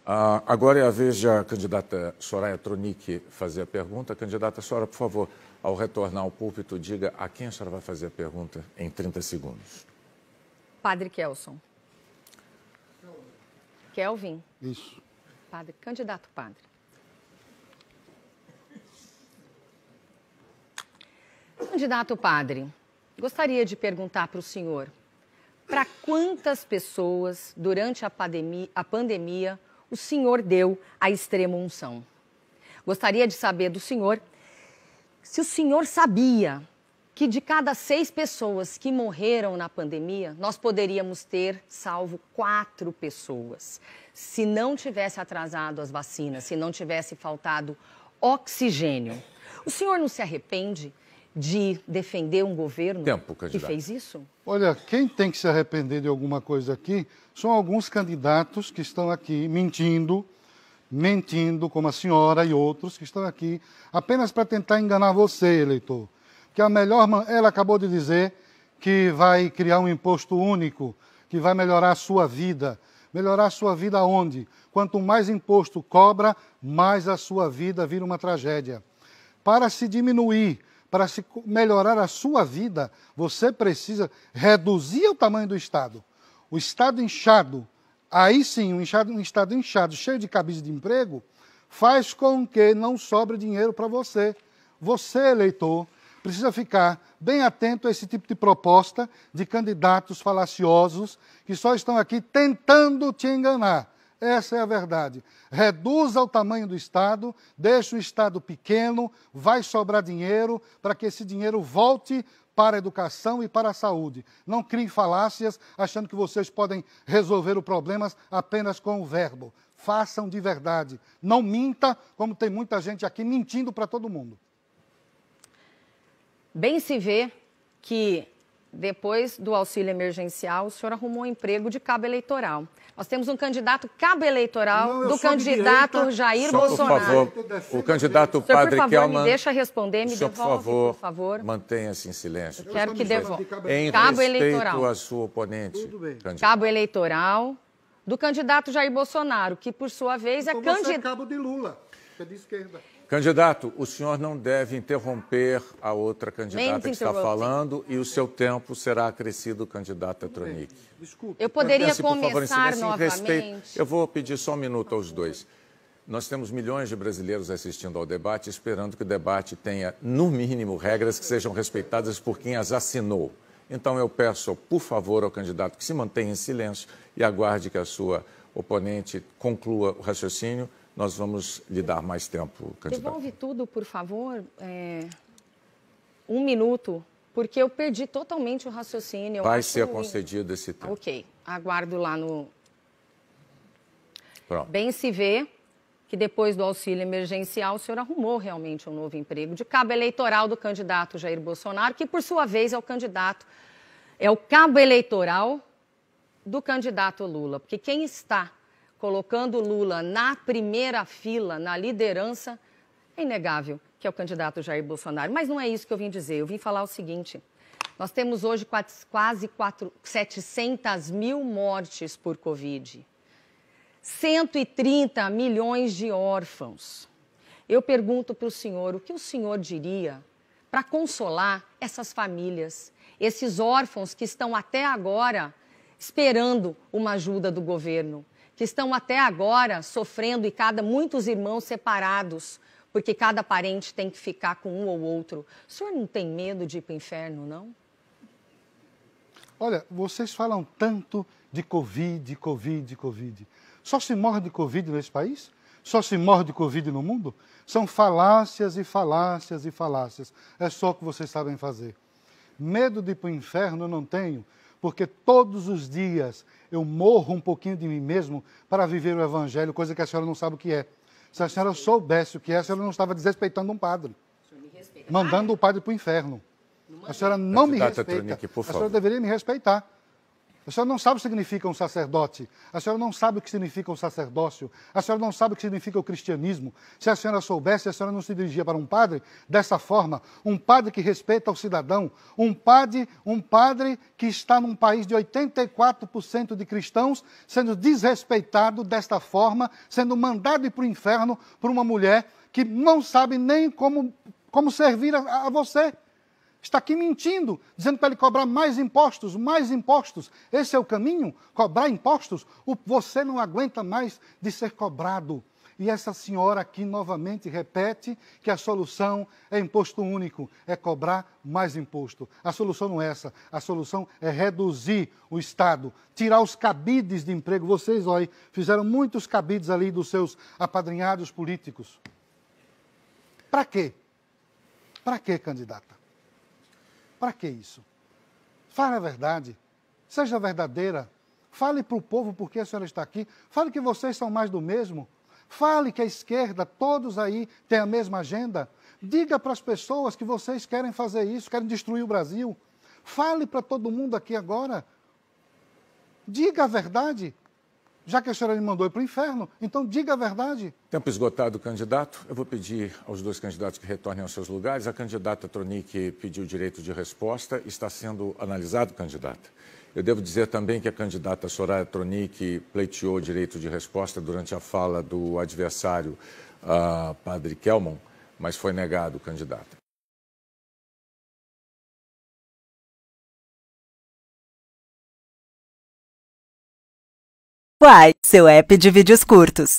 Agora é a vez da candidata Soraya Tronic fazer a pergunta. Candidata Soraya, por favor, ao retornar ao púlpito, diga a quem a senhora vai fazer a pergunta em 30 segundos. Padre Kelson. Kelvin? Isso. Padre, candidato padre. Candidato padre, gostaria de perguntar para o senhor, para quantas pessoas, durante a pandemia, o senhor deu a extrema-unção? Gostaria de saber do senhor se o senhor sabia que de cada 6 pessoas que morreram na pandemia, nós poderíamos ter salvo 4 pessoas. Se não tivesse atrasado as vacinas, se não tivesse faltado oxigênio. O senhor não se arrepende de defender um governo que fez isso? Olha, quem tem que se arrepender de alguma coisa aqui são alguns candidatos que estão aqui mentindo, como a senhora e outros que estão aqui apenas para tentar enganar você, eleitor. Que ela acabou de dizer que vai criar um imposto único, que vai melhorar a sua vida. Melhorar a sua vida onde? Quanto mais imposto cobra, mais a sua vida vira uma tragédia. Para se diminuir, para se melhorar a sua vida, você precisa reduzir o tamanho do Estado. O Estado inchado, aí sim, um Estado inchado, cheio de cabide de emprego, faz com que não sobre dinheiro para você. Você, eleitor, precisa ficar bem atento a esse tipo de proposta de candidatos falaciosos que só estão aqui tentando te enganar. Essa é a verdade. Reduza o tamanho do Estado, deixa o Estado pequeno, vai sobrar dinheiro para que esse dinheiro volte para a educação e para a saúde. Não criem falácias achando que vocês podem resolver os problemas apenas com o verbo. Façam de verdade. Não minta, como tem muita gente aqui mentindo para todo mundo. Bem se vê que, depois do auxílio emergencial, o senhor arrumou um emprego de cabo eleitoral. Nós temos um candidato cabo eleitoral do candidato Jair Bolsonaro. Por favor, o candidato Padre Kelman... Por favor, me deixa responder, me devolve, por favor. Mantenha-se em silêncio. Eu quero que devolva. Em cabo respeito eleitoral. à sua oponente. Tudo bem. Cabo eleitoral do candidato Jair Bolsonaro, que, por sua vez, então é candidato... Você é cabo de Lula, que é de esquerda. Candidato, o senhor não deve interromper a outra candidata que está falando e o seu tempo será acrescido, candidata Tronic. Desculpe. Eu poderia Por favor, começar em novamente? respeito, eu vou pedir só um minuto aos dois. Nós temos milhões de brasileiros assistindo ao debate, esperando que o debate tenha, no mínimo, regras que sejam respeitadas por quem as assinou. Então, eu peço, por favor, ao candidato que se mantenha em silêncio e aguarde que a sua oponente conclua o raciocínio. Nós vamos lhe dar mais tempo, candidato. Devolve tudo, por favor. 1 minuto, porque eu perdi totalmente o raciocínio. Vai ser concedido esse tempo. Ok, aguardo lá no... Pronto. Bem se vê que depois do auxílio emergencial o senhor arrumou realmente um novo emprego de cabo eleitoral do candidato Jair Bolsonaro, que por sua vez é o cabo eleitoral do candidato Lula, porque quem está colocando Lula na primeira fila, na liderança, é inegável que é o candidato Jair Bolsonaro. Mas não é isso que eu vim dizer. Eu vim falar o seguinte: nós temos hoje quase 700 mil mortes por Covid, 130 milhões de órfãos. Eu pergunto para o senhor, o que o senhor diria para consolar essas famílias, esses órfãos que estão até agora esperando uma ajuda do governo, que estão até agora sofrendo muitos irmãos separados, porque cada parente tem que ficar com um ou outro. O senhor não tem medo de ir para o inferno, não? Olha, vocês falam tanto de Covid, Covid, Covid. Só se morre de Covid nesse país? Só se morre de Covid no mundo? São falácias e falácias e falácias. É só o que vocês sabem fazer. Medo de ir para o inferno eu não tenho, porque todos os dias eu morro um pouquinho de mim mesmo para viver o Evangelho, coisa que a senhora não sabe o que é. Se a senhora soubesse o que é, a senhora não estava desrespeitando um padre, mandando o padre para o inferno. A senhora não me respeita, a senhora deveria me respeitar. A senhora não sabe o que significa um sacerdote. A senhora não sabe o que significa um sacerdócio. A senhora não sabe o que significa o cristianismo. Se a senhora soubesse, a senhora não se dirigia para um padre dessa forma. Um padre que respeita o cidadão. Um padre que está num país de 84% de cristãos sendo desrespeitado desta forma, sendo mandado ir para o inferno por uma mulher que não sabe nem como servir a você. Está aqui mentindo, dizendo para ele cobrar mais impostos, mais impostos. Esse é o caminho? Cobrar impostos? Você não aguenta mais de ser cobrado. E essa senhora aqui novamente repete que a solução é imposto único, é cobrar mais imposto. A solução não é essa, a solução é reduzir o Estado, tirar os cabides de emprego. Vocês, olha, fizeram muitos cabides ali dos seus apadrinhados políticos. Para quê? Para quê, candidata? Para que isso? Fale a verdade, seja verdadeira, fale para o povo por que a senhora está aqui, fale que vocês são mais do mesmo, fale que a esquerda, todos aí têm a mesma agenda, diga para as pessoas que vocês querem fazer isso, querem destruir o Brasil, fale para todo mundo aqui agora, diga a verdade. Já que a senhora me mandou ir para o inferno, então diga a verdade. Tempo esgotado, candidato. Eu vou pedir aos dois candidatos que retornem aos seus lugares. A candidata Tronic pediu direito de resposta. Está sendo analisado, candidata. Eu devo dizer também que a candidata Soraya Tronic pleiteou direito de resposta durante a fala do adversário, padre Kelmon, mas foi negado, candidata. Uai, seu app de vídeos curtos.